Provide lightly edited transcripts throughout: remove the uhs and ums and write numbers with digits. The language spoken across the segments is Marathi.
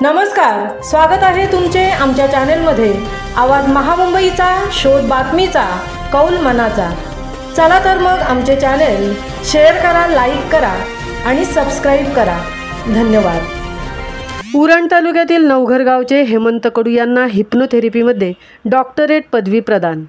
नमस्कार, स्वागत आहे तुमचे आमच्या चॅनेलमध्ये। आवाज महामुंबईचा, शोध बातमीचा, कौल मनाचा। चला तर मग आमचे चॅनेल शेअर करा, लाईक करा आणि सबस्क्राइब करा। धन्यवाद। उरण तालुक्यातील नवघर गावचे हेमंत कडू यांना हिप्नोथेरपीमध्ये डॉक्टरेट पदवी प्रदान।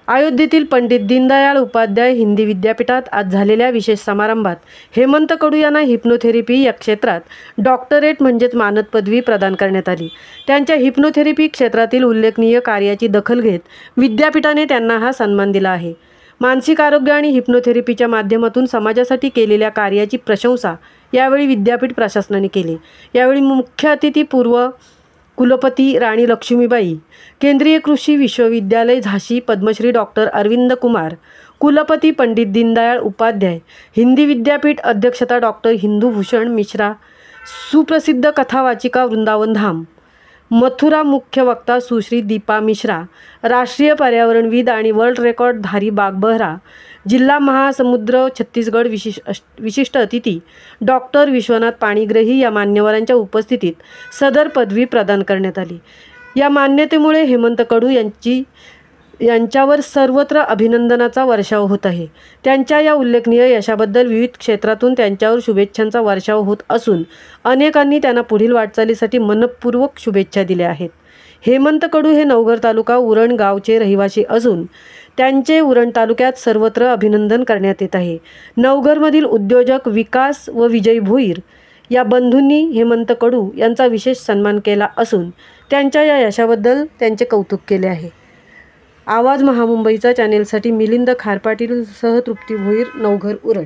अयोध्येतील पंडित दीनदयाळ उपाध्याय हिंदी विद्यापीठात आज झालेल्या विशेष समारंभात हेमंत कडू यांना हिप्नोथेरपी या क्षेत्रात डॉक्टरेट म्हणजेच मानद पदवी प्रदान करण्यात आली। त्यांच्या हिप्नोथेरपी क्षेत्रातील उल्लेखनीय कार्याची दखल घेत विद्यापीठाने त्यांना हा सन्मान दिला आहे। मानसिक आरोग्य आणि हिप्नोथेरपीच्या माध्यमातून समाजासाठी केलेल्या कार्याची प्रशंसा यावेळी विद्यापीठ प्रशासनाने केली। यावेळी मुख्य अतिथी पूर्व कुलपती राणी लक्ष्मीबाई, केंद्रीय कृषी विश्वविद्यालय झाशी पद्मश्री डॉक्टर अरविंद कुमार, कुलपती पंडित दीनदयाळ उपाध्याय हिंदी विद्यापीठ अध्यक्षता डॉक्टर हिंदूभूषण मिश्रा, सुप्रसिद्ध कथावाचिका वृंदावन धाम, मथुरा मुख्य वक्ता सुश्री दीपा मिश्रा, राष्ट्रीय पर्यावरणविद आणि वर्ल्ड रेकॉर्डधारी बाग बहरा, जिल्हा महासमुद्र छत्तीसगड विशिष्ट अतिथी डॉक्टर विश्वनाथ पाणीग्रही या मान्यवरांच्या उपस्थितीत सदर पदवी प्रदान करण्यात आली। या मान्यतेमुळे हेमंत कडू यांच्यावर सर्वत्र अभिनंदनाचा वर्षाव होत आहे। त्यांच्या या उल्लेखनीय यशाबद्दल विविध क्षेत्रातून त्यांच्यावर शुभेच्छांचा वर्षाव होत असून अनेकांनी त्यांना पुढील वाटचालीसाठी मनपूर्वक शुभेच्छा दिल्या आहेत। हेमंत कडू हे नवघर तालुका उरण गावचे रहिवासी असून त्यांचे उरण तालुक्यात सर्वत्र अभिनंदन करण्यात येत आहे। नवघरमधील उद्योजक विकास व विजय भोईर या बंधूंनी हेमंत कडू यांचा विशेष सन्मान केला असून त्यांच्या या यशाबद्दल त्यांचे कौतुक केले आहे। आवाज महामुंबईचा चॅनेलसाठी मिलिंद खारपाटील सह तृप्ती भोईर, नवघर, उरण।